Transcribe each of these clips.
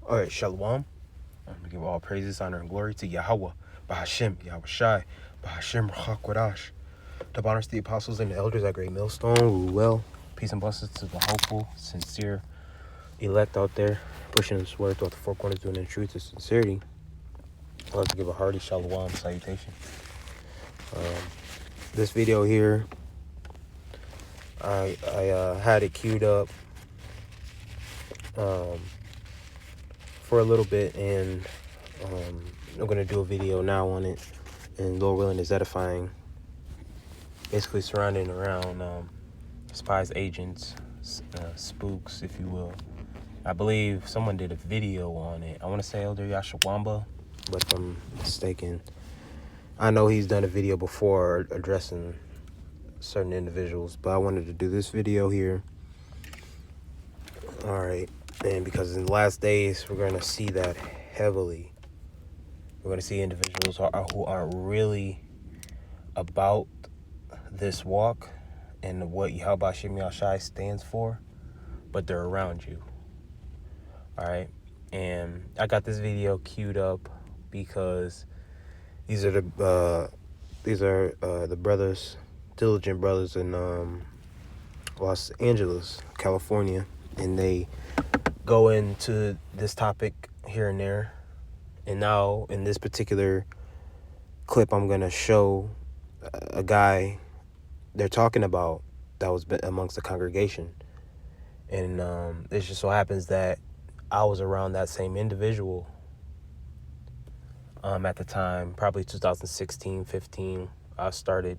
All right, Shalom. I'm going to give all praises, honor, and glory to Yahweh, Bahashem, Yahweh Shai, Bahashem, Rachakwadash. To honors the apostles and the elders at Great Millstone, rule well. Peace and blessings to the hopeful, sincere elect out there, pushing this word throughout the four corners, doing it in truth and sincerity. I'd like to give a hearty Shalom salutation. This video here, I had it queued up for a little bit, and I'm going to do a video now on it, and Lord willing is edifying, basically surrounding around spies, agents, spooks, if you will. I believe someone did a video on it. I want to say Elder Yashawamba, but if I'm mistaken, I know he's done a video before addressing certain individuals, but I wanted to do this video here. All right, and because in the last days, we're going to see that heavily. We're going to see individuals who aren't really about this walk and what Yahweh Shem Yahshai stands for, but they're around you. All right, and I got this video queued up because these are the brothers, diligent brothers in Los Angeles, California, and they go into this topic here and there. And now in this particular clip, I'm gonna show a guy they're talking about that was amongst the congregation, and it just so happens that I was around that same individual at the time, probably 2016, 15. I started.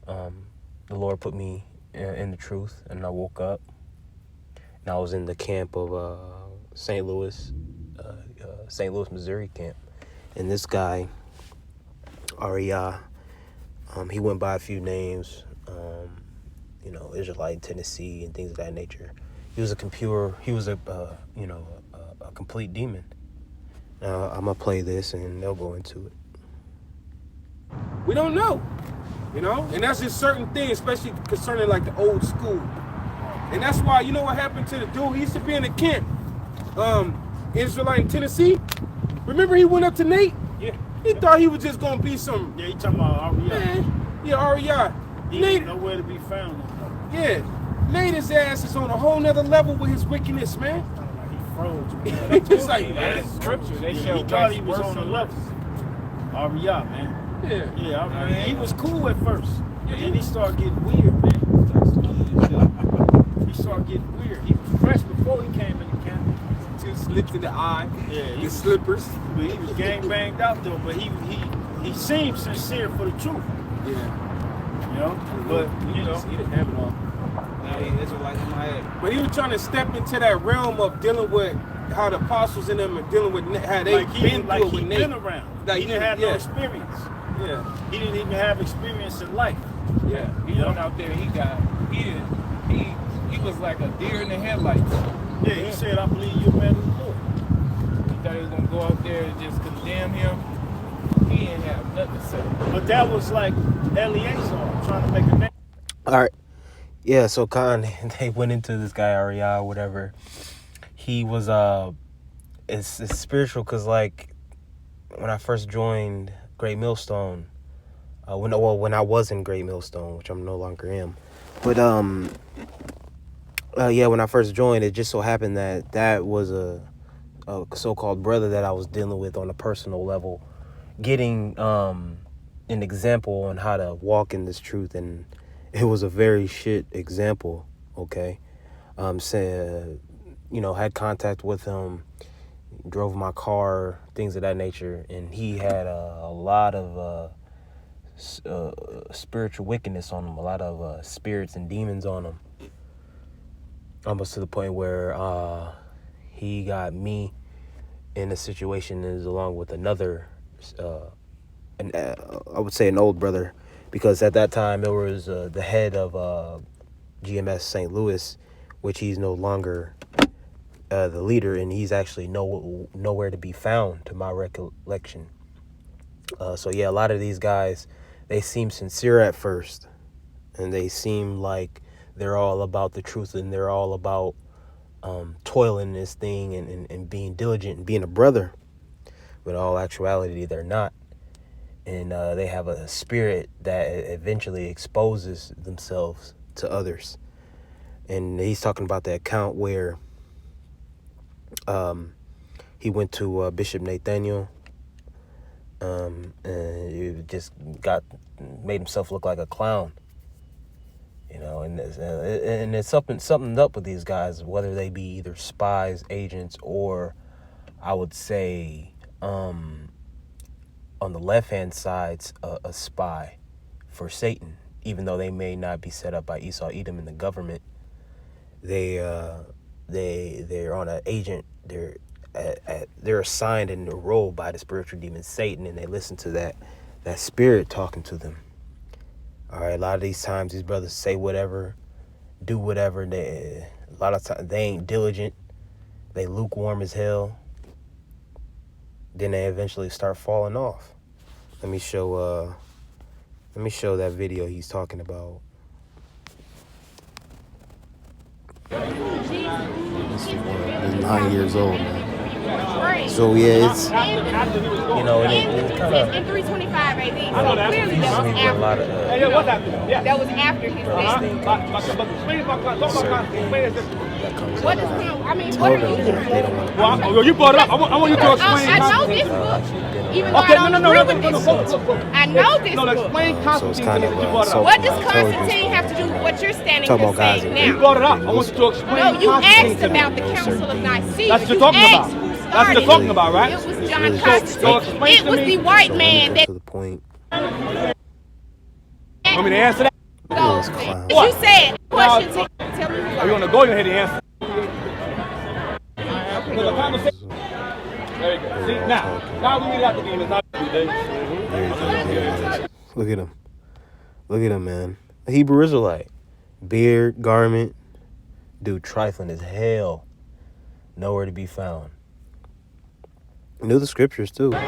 The Lord put me in the truth, and I woke up, and I was in the camp of St. Louis, Missouri camp, and this guy, Arya, he went by a few names, Israelite in Tennessee and things of that nature. He was a complete demon. I'm gonna play this and they'll go into it. We don't know, and that's just certain things, especially concerning like the old school. And that's why, you know what happened to the dude? He used to be in the camp, Israelite in Tennessee. Remember he went up to Nate? Yeah. He thought he was just gonna be some. Yeah, you talking about REI. Man, yeah, REI. He Nate, ain't nowhere to be found. yeah. Nate, his ass is on a whole nother level with his wickedness, man. He froze, man. It's just like, man. scripture. He thought he was on the level. REI, man. Yeah. I mean, he was cool at first. And then he started getting weird, man. He started getting weird. He was fresh before he came in the camp. Just slipped in the eye. Yeah, His slippers. But he was gang banged out though. But he seemed sincere for the truth. Yeah. But he didn't have it all. But he was trying to step into that realm of dealing with how the apostles in them are dealing with how they been through it with Nate. Been around. He didn't have no experience. Yeah. He didn't even have experience in life. Yeah, he went out there. He was like a deer in the headlights. Yeah, he said, "I believe you're a man of the Lord." He thought he was gonna go out there and just condemn him. He didn't have nothing to say. But that was like Eleazar trying to make a name. All right, yeah. So they went into this guy Arya, whatever. He was it's spiritual because like when I first joined Great Millstone, when I was in Great Millstone, which I'm no longer am, but when I first joined, it just so happened that was a so-called brother that I was dealing with on a personal level, getting an example on how to walk in this truth, and it was a very shit example. Okay, had contact with him, drove my car, things of that nature, and he had a lot of spiritual wickedness on him, a lot of spirits and demons on him, almost to the point where he got me in a situation along with another, I would say an old brother, because at that time it was the head of GMS St. Louis, which he's no longer the leader, and he's actually nowhere to be found, to my recollection. So yeah, a lot of these guys, they seem sincere at first, and they seem like they're all about the truth, and they're all about toiling in this thing and being diligent and being a brother. But in all actuality, they're not. And they have a spirit that eventually exposes themselves to others. And he's talking about the account where he went to Bishop Nathaniel, and he just made himself look like a clown. You know, and there's something up with these guys, whether they be either spies, agents, or I would say on the left-hand side's a spy for Satan, even though they may not be set up by Esau, Edom, and the government. They're on an agent. They're assigned in a role by the spiritual demon Satan, and they listen to that spirit talking to them. All right, a lot of these times these brothers say whatever, do whatever. A lot of times they ain't diligent. They lukewarm as hell. Then they eventually start falling off. Let me show that video he's talking about. This is 9 years old, man. So yeah, it's it's kind of in 325 AD. So clearly that was after his death. What is I mean, what are you doing? Well, you brought it up. I want you to explain. I know this book. Even though I don't agree with this book. I know this book. Explain Constantine. What does Constantine have to do with what you're standing here saying now? You brought it up. I want you to explain. No, you asked about the Council of Nicaea. That's what you're talking about. That's what you're talking about, right? It was John Constantine. It was the white man that. To the point. Want me to answer that? You said question to tell me. Are you want to go ahead and answer? There you go. See, now we meet out the game. It's not 2 days. There he goes. Look at him. Look at him, man. A Hebrew Israelite. Beard, garment. Dude, trifling as hell. Nowhere to be found. Knew the scriptures, too. No.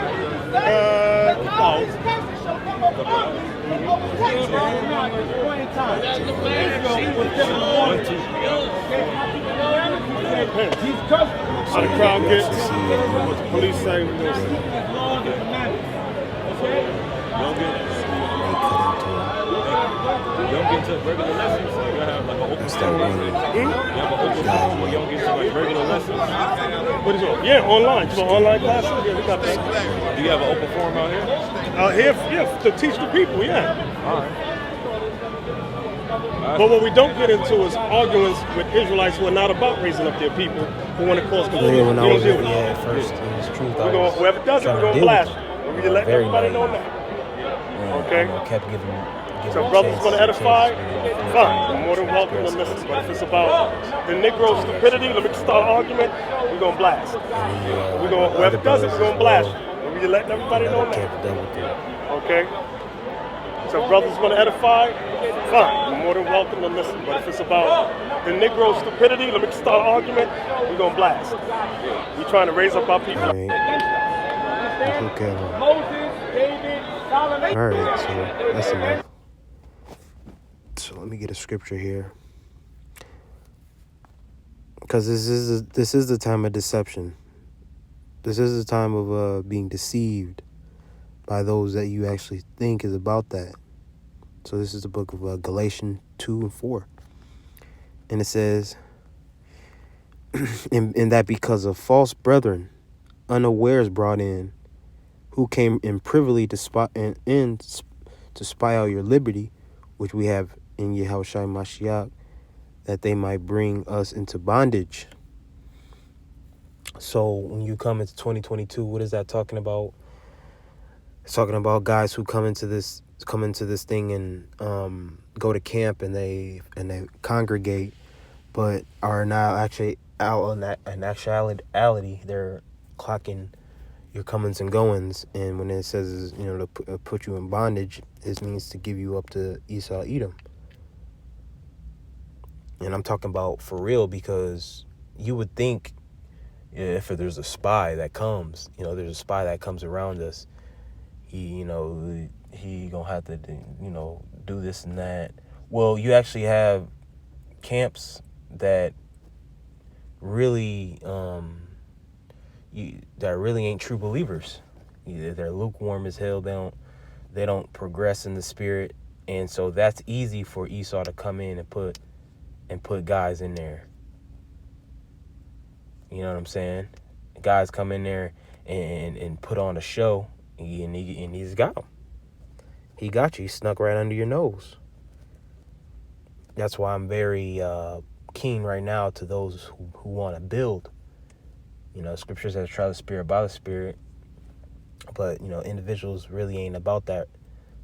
How the crowd gets, what the police say. Don't get to regular lessons. You gotta have like an open forum. You have an open forum where you don't get to like regular lessons. What is it? Yeah, online. You know, online classes? Yeah, we got that. Do you have an open forum out here? Here, yeah, to teach the people, yeah. All right. But what we don't get into is arguments with Israelites who are not about raising up their people, who want to cause confusion. Yeah, when I was deal with at first, it was truth. Whoever does it, we're going to blast it. We're going to let everybody know that. Okay? Kept giving So brothers want to edify, fine. You're more than welcome to listen. But if it's about the Negro stupidity, let me start an argument, we're going to blast. Whoever does it, we're going to blast it. We're letting everybody know that. Okay? So brothers want to edify, fine. You're more than welcome to listen. But if it's about the Negro stupidity, let me start an argument, we're going to blast it. We're trying to raise up our people. Okay. Moses, David, Solomon. All right, so that's enough. So let me get a scripture here, because this is the time of deception. This is the time of being deceived by those that you actually think is about that. So this is the book of Galatians 2 and 4, and it says, "In that because of false brethren, unawares brought in, who came in privily to spy out your liberty, which we have in Yahushua Mashiach, that they might bring us into bondage." So when you come into 2022, what is that talking about? It's talking about guys who come into this thing and go to camp and they congregate, but are now actually out in actuality they're clocking your comings and goings, and when it says to put you in bondage, it means to give you up to Esau, Edom. And I'm talking about for real, because you would think if there's a spy that comes, there's a spy that comes around us, he gonna have to do this and that. Well, you actually have camps that really that really ain't true believers. They're lukewarm as hell. They don't progress in the spirit, and so that's easy for Esau to come in and put guys in there. You know what I'm saying? Guys come in there and put on a show, and he's got them. He got you. He snuck right under your nose. That's why I'm very keen right now to those who want to build. You know, scripture says try the spirit by the spirit. But, you know, individuals really ain't about that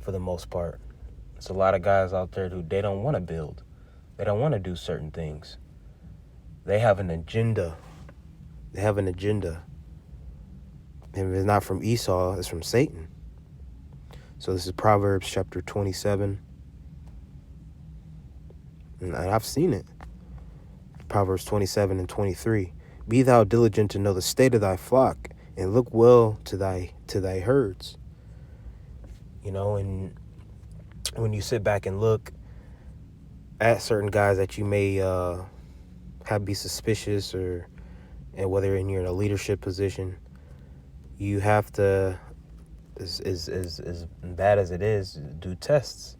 for the most part. There's a lot of guys out there who they don't want to build. They don't want to do certain things. They have an agenda. They have an agenda. And if it's not from Esau, it's from Satan. So this is Proverbs chapter 27. And I've seen it. Proverbs 27 and 23. Be thou diligent to know the state of thy flock, and look well to thy herds. You know, and when you sit back and look at certain guys that you may have be suspicious, and whether you're in a leadership position, you have to, as bad as it is, do tests.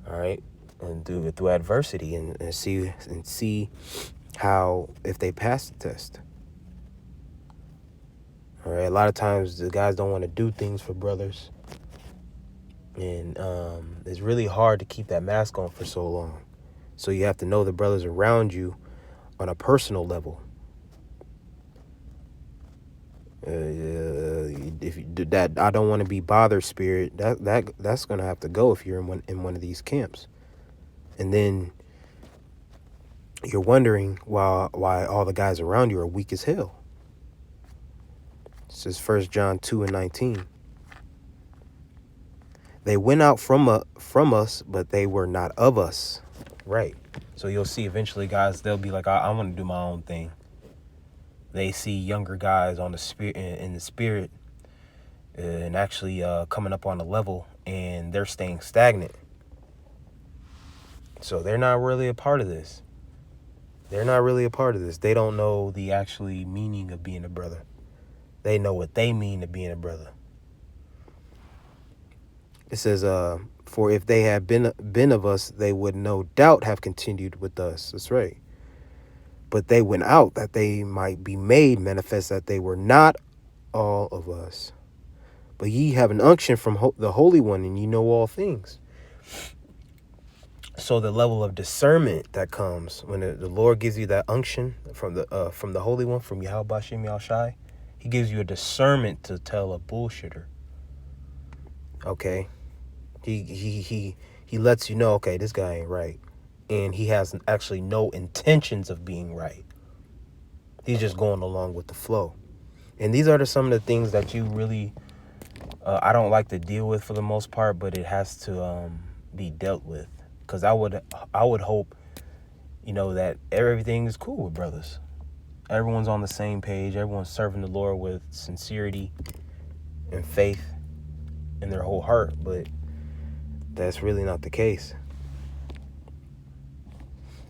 All right, and do it through adversity and see how if they pass the test. All right, a lot of times the guys don't want to do things for brothers, and it's really hard to keep that mask on for so long. So you have to know the brothers around you on a personal level. If you do that, I don't want to be bothered spirit. That's gonna have to go if you're in one of these camps, and then you're wondering why all the guys around you are weak as hell. This is 1 John 2 and 19. They went out from us, but they were not of us. Right. So you'll see eventually, guys, they'll be like, I want to do my own thing. They see younger guys on the spirit in the spirit and actually coming up on the level, and they're staying stagnant. So they're not really a part of this. They don't know the actually meaning of being a brother. They know what they mean to being a brother. It says, for if they had been of us, they would no doubt have continued with us. That's right. But they went out that they might be made manifest that they were not all of us. But ye have an unction from the Holy One, and ye know all things. So the level of discernment that comes when the Lord gives you that unction from the Holy One, from Yahweh Bashem Yahushai, he gives you a discernment to tell a bullshitter. Okay, he lets you know, okay, this guy ain't right, and he has actually no intentions of being right. He's just going along with the flow. And these are some of the things that you really I don't like to deal with for the most part, but it has to be dealt with. Because I would hope, you know, that everything is cool with brothers. Everyone's on the same page. Everyone's serving the Lord with sincerity and faith in their whole heart. But that's really not the case.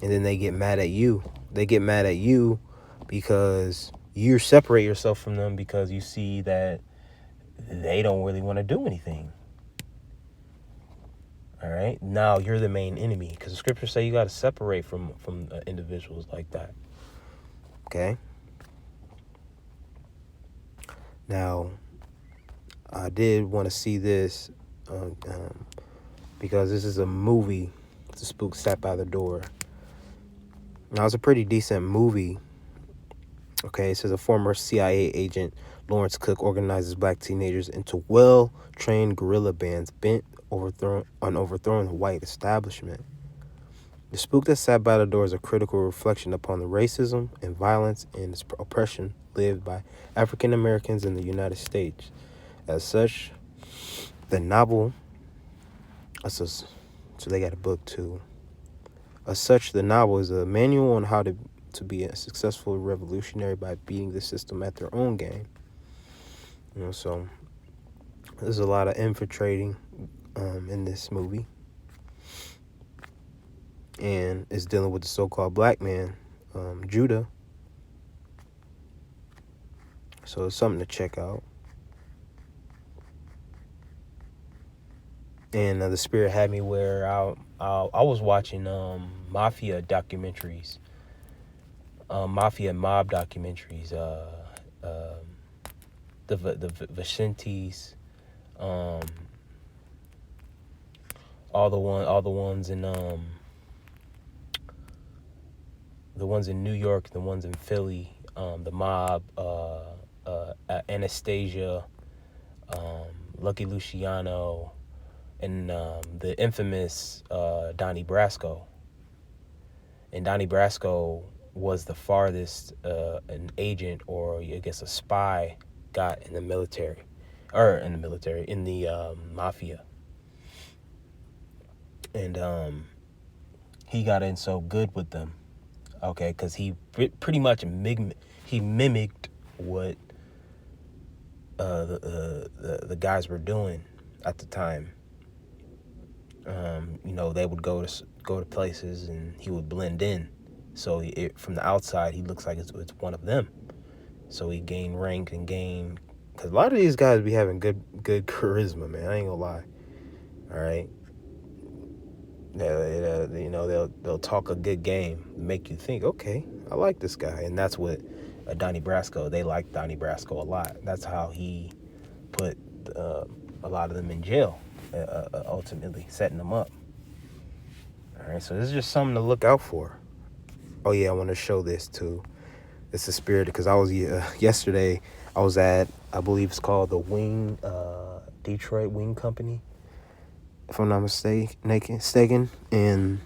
And then they get mad at you. They get mad at you because you separate yourself from them because you see that they don't really want to do anything. All right, now you're the main enemy because the scriptures say you got to separate from individuals like that. Okay. Now, I did want to see this because this is a movie. The Spook Sat by the Door. Now, it's a pretty decent movie. Okay, it says a former CIA agent, Lawrence Cook, organizes black teenagers into well-trained guerrilla bands bent on overthrowing the white establishment. The Spook That Sat by the Door is a critical reflection upon the racism and violence and oppression lived by African Americans in the United States. As such, the novel, so they got a book too. As such, the novel is a manual on how to be a successful revolutionary by beating the system at their own game. You know, so there's a lot of infiltrating in this movie, and it's dealing with the so-called black man Judah. So it's something to check out. And the Spirit had me where I was watching mafia documentaries, mafia and mob documentaries, the Vicentes, all the ones in the ones in New York, the ones in Philly, the mob, Anastasia, Lucky Luciano, and the infamous Donnie Brasco. And Donnie Brasco was the farthest an agent, or I guess a spy, got in the military, in the mafia. And he got in so good with them, okay, because he pretty much mimicked what the guys were doing at the time. They would go to places and he would blend in. So from the outside, he looks like it's one of them. So he gained rank and gained, because a lot of these guys be having good charisma, man. I ain't gonna lie. All right. They'll talk a good game, make you think, okay, I like this guy, and that's what Donnie Brasco. They liked Donnie Brasco a lot. That's how he put a lot of them in jail, ultimately setting them up. All right, so this is just something to look out for. Oh yeah, I want to show this too. It's the Spirit, because I was yesterday. I was at, I believe it's called the Detroit Wing Company, if I'm not mistaken. And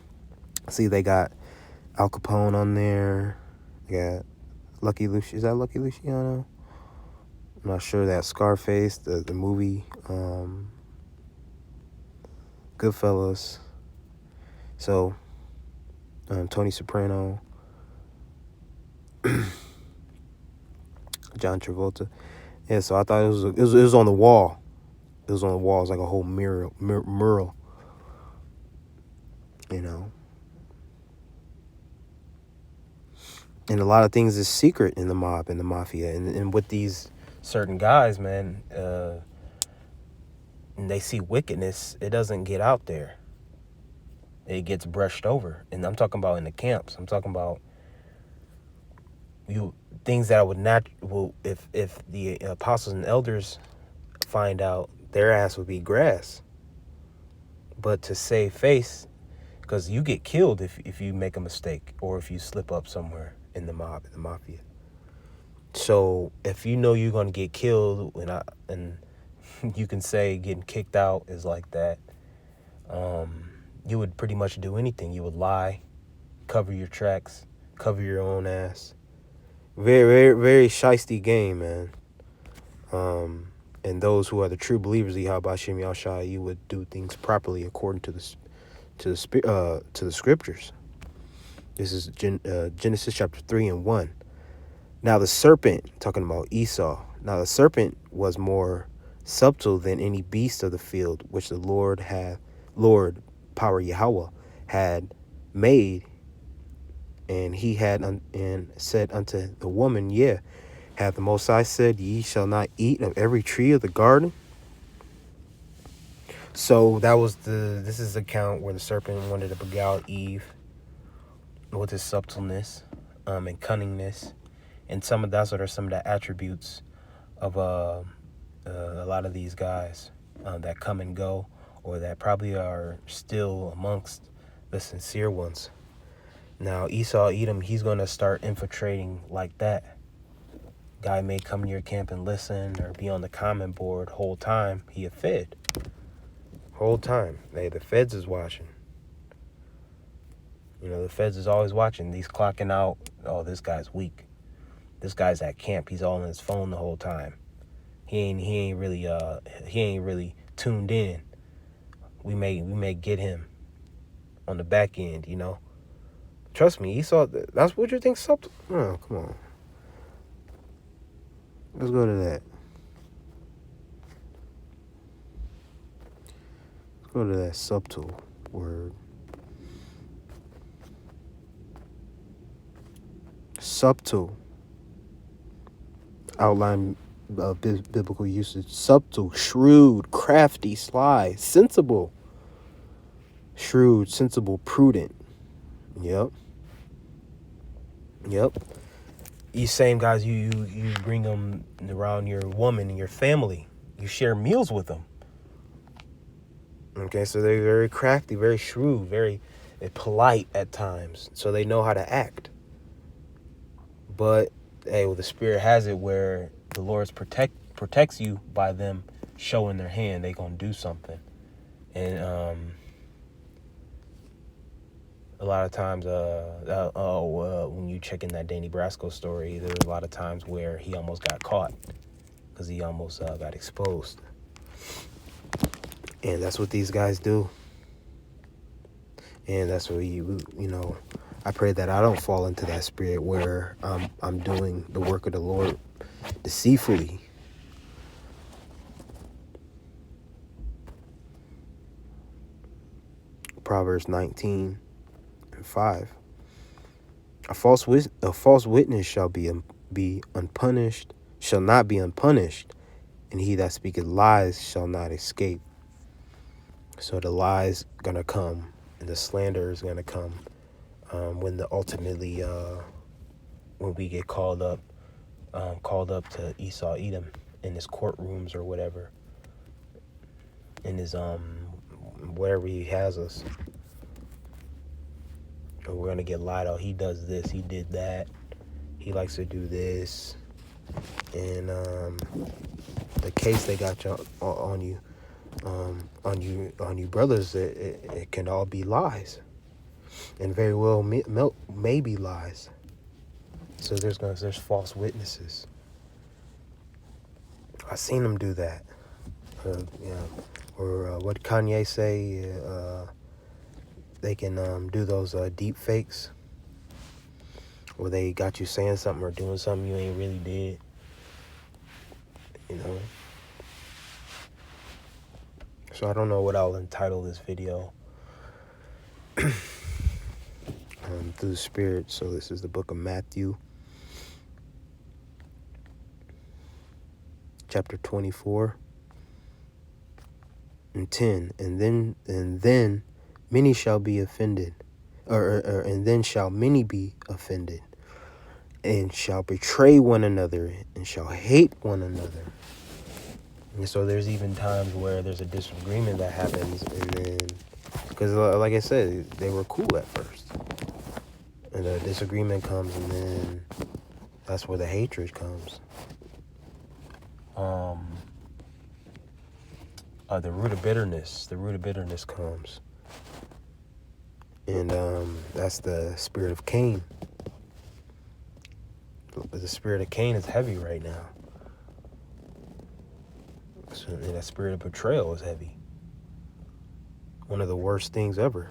see, they got Al Capone on there. They got Lucky Luciano. Is that Lucky Luciano? I'm not sure. That Scarface, the movie, Goodfellas. So, Tony Soprano, John Travolta. Yeah, so I thought it was on the wall. It was on the wall. It was like a whole mural. And a lot of things is secret in the mob and the mafia. And with these certain guys, man, and they see wickedness, it doesn't get out there. It gets brushed over. And I'm talking about in the camps. I'm talking about things that if the apostles and elders find out, their ass would be grass. But to save face, because you get killed if you make a mistake or if you slip up somewhere in the mob, in the mafia. So if you know you're going to get killed, and you can say getting kicked out is like that, you would pretty much do anything. You would lie, cover your tracks, cover your own ass. Very, very, very shiesty game, man. And those who are the true believers of Yahweh Shem Yahushua, you would do things properly according to the scriptures. This is Genesis chapter 3:1. Now the serpent, talking about Esau. Now the serpent was more subtle than any beast of the field which the Lord power Yahweh had made. And he had and said unto the woman, yeah, hath the Most High said, ye shall not eat of every tree of the garden? So this is the account where the serpent wanted to beguile Eve with his subtleness and cunningness. And that's what are some of the attributes of a lot of these guys that come and go, or that probably are still amongst the sincere ones. Now, Esau, Edom, he's going to start infiltrating like that. Guy may come to your camp and listen, or be on the comment board whole time. He a fed. Whole time. Hey, the feds is watching. The feds is always watching. He's clocking out. Oh, this guy's weak. This guy's at camp. He's all on his phone the whole time. He ain't really tuned in. We may get him on the back end, Trust me, Esau, that's what you think subtle? Oh, come on. Let's go to that. Let's go to that subtle word. subtle. Outline biblical usage: subtle, shrewd, crafty, sly, sensible. Shrewd, sensible, prudent. Yep. These same guys, you bring them around your woman and your family. You share meals with them. Okay, so they're very crafty, very shrewd, very polite at times. So they know how to act. But, hey, well, the Spirit has it where the Lord protects you by them showing their hand. They going to do something. And a lot of times, when you check in that Danny Brasco story, there was a lot of times where he almost got caught because he almost got exposed. And that's what these guys do. And that's what I pray that I don't fall into that spirit where I'm doing the work of the Lord deceitfully. Proverbs 19:5. A false witness shall be unpunished, shall not be unpunished, and he that speaketh lies shall not escape. So the lie's gonna come, and the slander is gonna come when we get called up to Esau Edom in his courtrooms or whatever, in his wherever he has us. And we're gonna get lied out. He does this, he did that, he likes to do this, and the case they got on you brothers, it can all be lies, and very well may be lies. So there's false witnesses. I seen them do that. Or what Kanye say? They can do those deep fakes, where they got you saying something or doing something you ain't really did. So I don't know what I'll entitle this video. Through the Spirit. So this is the book of Matthew, chapter 24 and 10. And then many shall be offended, and then shall many be offended, and shall betray one another, and shall hate one another. And so there's even times where there's a disagreement that happens, and then, because like I said, they were cool at first, and a disagreement comes, and then that's where the hatred comes. The root of bitterness comes, and that's the spirit of Cain. The spirit of Cain is heavy right now. And that spirit of betrayal is heavy. One of the worst things ever.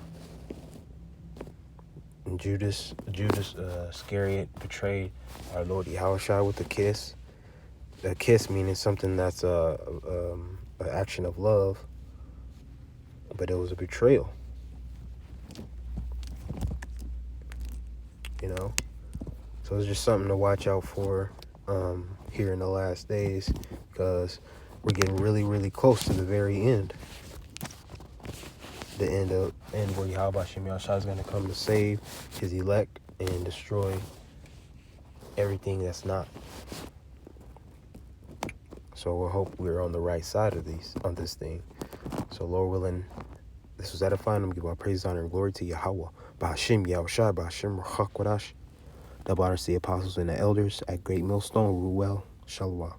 And Judas Iscariot betrayed our Lord Yahushua with a kiss. A kiss meaning something that's an action of love, but it was a betrayal. So it's just something to watch out for here in the last days, because we're getting really, really close to the very end. The end where Yahweh Shem Yahshua is going to come to save his elect and destroy everything that's not. So we hope we're on the right side of this thing. So Lord willing, this was edifying. I'm giving our praise, honor, and glory to Yahweh. Ba'ashem Yahushua, Ba'ashem Rachak Wadash. Double honors to the apostles and the elders at Great Millstone, Ruel, Shalom.